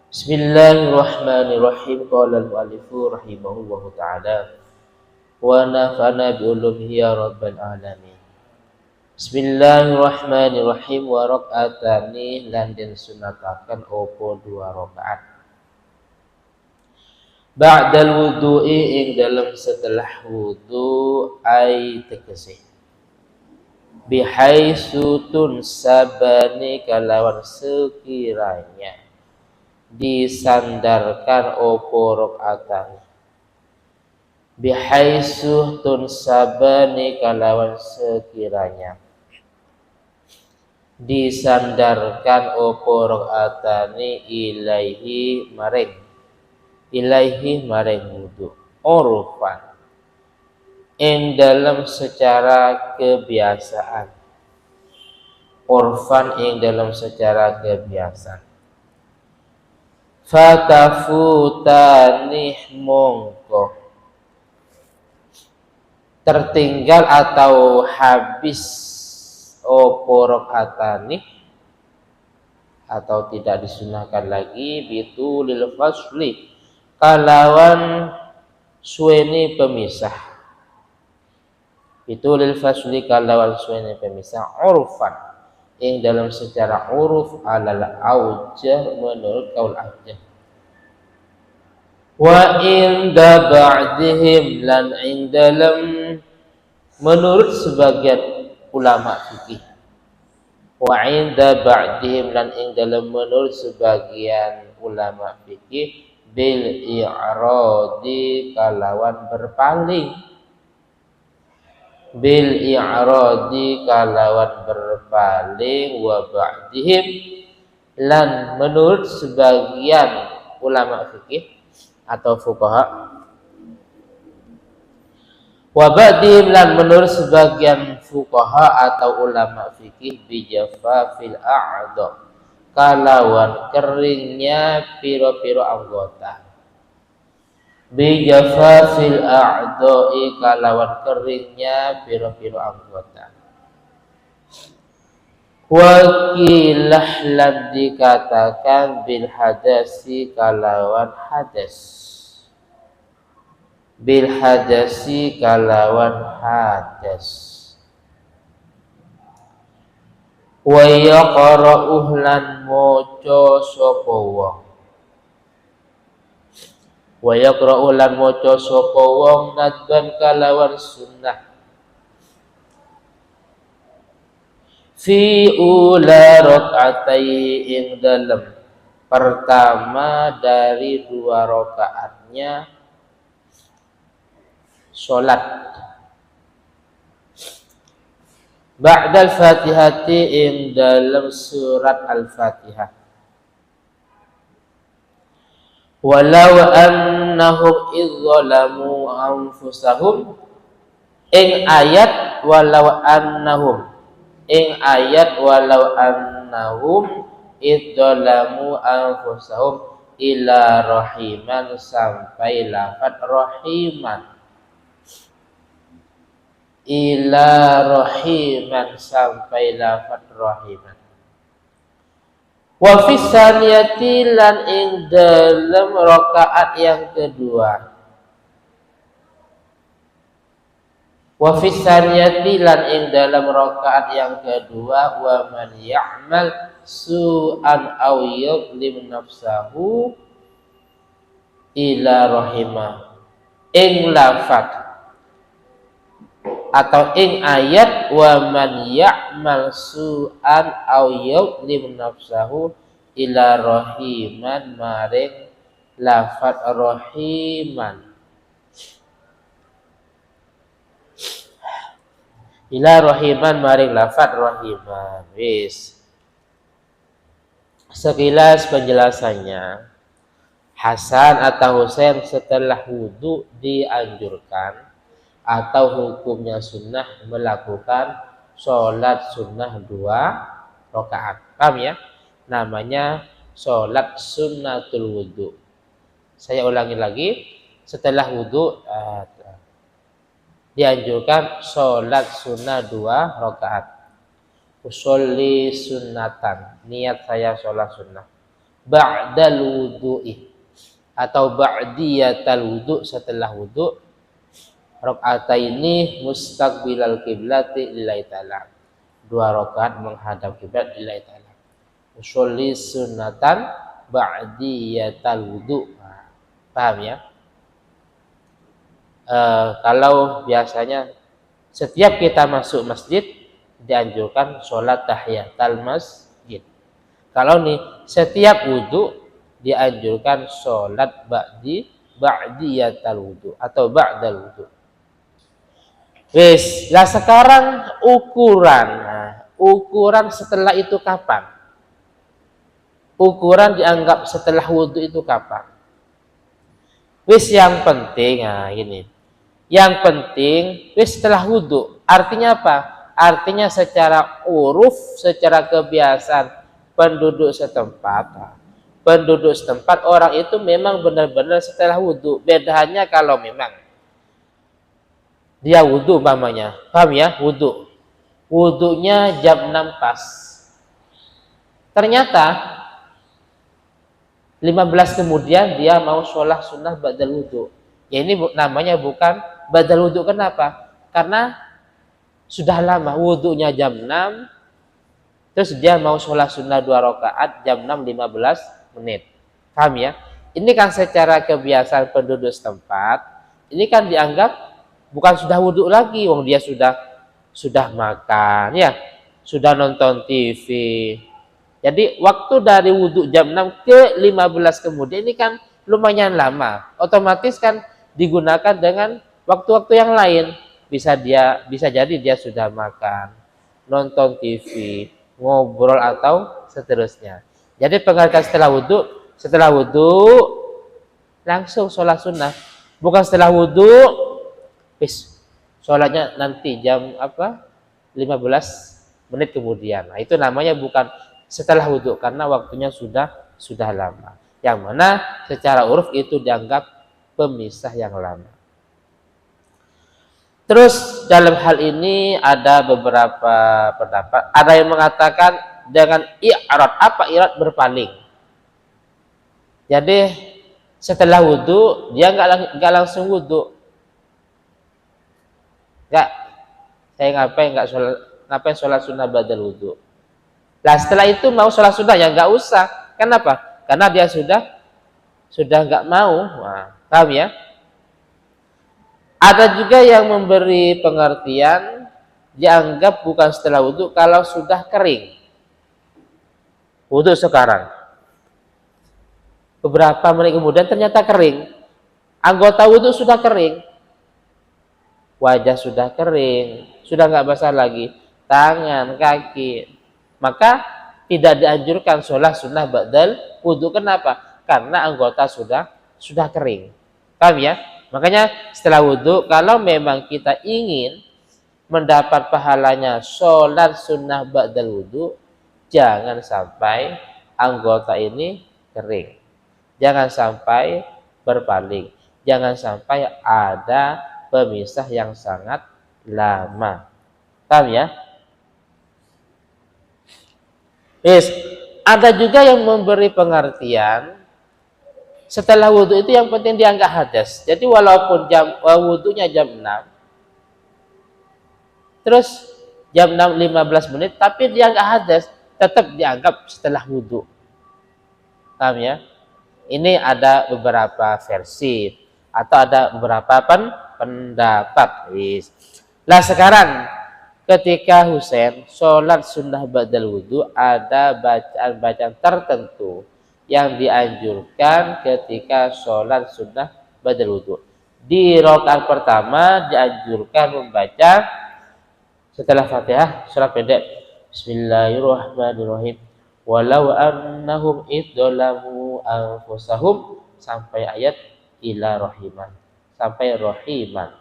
Bismillahirrahmanirrahim. Qala al-mu'allifu rahimahullahu ta'ala wa nafa'ana bi ulumihi ya rabbal alamin. Bismillahirrahmanirrahim. Wa rak'atani lan den sunataken opo 2 rakaat. Ba'dal wudu'i ing dalam setelah wudu ai tegese. Bihaitsu tunsabani kalawan sekiranya disandarkan opo rakaatan. Bihaitsu tunsabani kalawan sekiranya disandarkan opo rakaatani ilaihi maring wudu urfan ing dalam secara kebiasaan. Urfan ing dalam secara kebiasaan. Fatafutani mongko tertinggal atau habis opo rakaatani atau tidak disunahkan lagi bitulil fasli kalawan suweni pemisah. Bitulil fasli kalawan suweni pemisah urfan yang dalam secara uruf alal aujah menurut kaul aujah. Wa inda ba'dihim lan ing dalam menurut sebagian ulama fikih. Wa inda ba'dihim lan ing dalam menurut sebagian ulama fikih bil i'radi kalawan berpaling. Bil i'radi kalawan berpaling wa ba'dihim lan menurut sebagian ulama fikih atau fuqaha wa ba'dihim lan menurut sebagian fuqaha atau ulama fikih bijafafil a'dha kalawan keringnya piro-piro anggota. Bijafafil a'dha'i kalawan keringnya piro-piro anggota. Wakilah lan dikatakan bil hadasi kalawan hadas. Bil hadasi kalawan hadas. Wa yaqra'uh lan maca sapa wong. Wa yaqra'u lan maca sapa wong nadban kalawan sunnah fi ula rak'atai ing dalem pertama dari 2 rakaatnya salat ba'dal fatihati ing dalem surat al-fatihah. Walau annahum idzalamu anfusahum ing ayat walau annahum idzalamu anfusahum ila rahiman sampai lafaz rahiman ila rahiman sampai lafaz rahiman. Wa fi saniyati lan ing dalam rakaat yang kedua. Wa fi saniyati lan ing dalam rakaat yang kedua wa man ya'mal su'an aw yadhlim nafsahu ila rahimah. Ing lafaz atau ing ayat wa man ya'mal su'an aw yadhlim nafsahu ila rahiman maring lafaz rahiman ila rahiman maring lafaz rahiman. Wis sekilas penjelasannya. Hasan atau Husain setelah wudu dianjurkan atau hukumnya sunnah melakukan sholat sunnah 2 rakaat. Paham ya? Namanya sholat sunnatul wudu. Saya ulangi lagi. Setelah wudu dianjurkan sholat sunnah 2 rakaat. Usolli sunnatan, niat saya sholat sunnah ba'dal wudu'i atau ba'diyatal wudu, setelah wudu, rakaataini mustaqbilal kiblati lillahi ta'ala, 2 rakaat menghadap kiblat lillahi ta'ala. Usolli sunnatan ba'diyatal wudu. Nah, paham ya? Kalau biasanya setiap kita masuk masjid dianjurkan sholat tahiyatul masjid. Kalau nih setiap wudu dianjurkan sholat ba'diyatul wudu atau ba'dal wudu. Wis, lah sekarang ukuran. Nah, ukuran setelah itu kapan? Ukuran dianggap setelah wudu itu kapan? Wis, yang penting, nah gini. Yang penting wis setelah wudu. Artinya apa? Artinya secara uruf, secara kebiasaan penduduk setempat. Penduduk setempat orang itu memang benar-benar setelah wudu. Bedanya kalau memang dia wudu umpamanya. Paham ya? Wudu. Wudunya jam 6 pas. Ternyata 15 kemudian dia mau sholat sunnah ba'dal wudu. Ya ini namanya bukan ba'dal wudu. Kenapa? Karena sudah lama wudunya jam 6, terus dia mau sholat sunnah 2 rakaat jam 6:15. Paham ya? Ini kan secara kebiasaan penduduk setempat, ini kan dianggap bukan sudah wudu lagi, wong dia sudah makan ya, sudah nonton TV. Jadi waktu dari wudu jam 6 ke 15 kemudian ini kan lumayan lama. Otomatis kan digunakan dengan waktu-waktu yang lain. Bisa jadi dia sudah makan, nonton TV, ngobrol atau seterusnya. Jadi pengertian setelah wudu langsung sholat sunnah. Bukan setelah wudu, sholatnya nanti jam 15 menit kemudian. Nah, itu namanya bukan setelah wudu karena waktunya sudah lama. Yang mana secara uruf itu dianggap pemisah yang lama. Terus dalam hal ini ada beberapa pendapat. Ada yang mengatakan dengan i'rad. Apa i'rad? Berpaling. Jadi setelah wudu dia nggak langsung wudu. Ngapain sholat sunnah ba'dal wudu. Nah setelah itu mau sholat sunnah ya nggak usah. Kenapa? Karena dia sudah nggak mau. Nah, paham ya? Ada juga yang memberi pengertian dianggap bukan setelah wudu kalau sudah kering. Wudu sekarang. Beberapa menit kemudian ternyata kering. Anggota wudu sudah kering. Wajah sudah kering, sudah nggak basah lagi. Tangan, kaki. Maka tidak dianjurkan sholat sunnah ba'dal wudu. Kenapa? Karena anggota sudah kering. Paham ya? Makanya setelah wudu, kalau memang kita ingin mendapat pahalanya sholat sunnah ba'dal wudu, jangan sampai anggota ini kering. Jangan sampai berpaling. Jangan sampai ada pemisah yang sangat lama. Paham ya? Ada juga yang memberi pengertian setelah wudu itu yang penting dia nggak hadas. Jadi walaupun wudunya jam 6, terus jam 6:15, tapi dia nggak hadas, tetap dianggap setelah wudu. Paham ya? Ini ada beberapa versi atau ada beberapa pendapat. Lah sekarang ketika Husain sholat sunnah ba'dal wudu, ada bacaan-bacaan tertentu yang dianjurkan ketika sholat sunnah ba'dal wudu. Di rakaat pertama dianjurkan membaca setelah Fatihah surat pendek Bismillahirrahmanirrahim. Walau annahum idzalamu anfusahum sampai ayat ila rahiman. Sampai rahiman.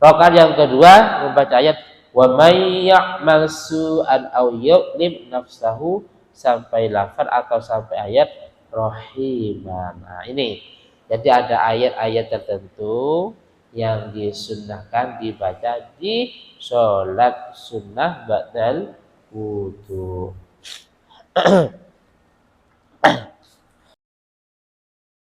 Rakaat yang kedua membaca ayat wa may ya'mal su'an aw yuzlim nafsahu sampai lafaz atau sampai ayat rahiman. Nah, ini. Jadi ada ayat-ayat tertentu yang disunnahkan dibaca di sholat sunnah ba'dal wudu.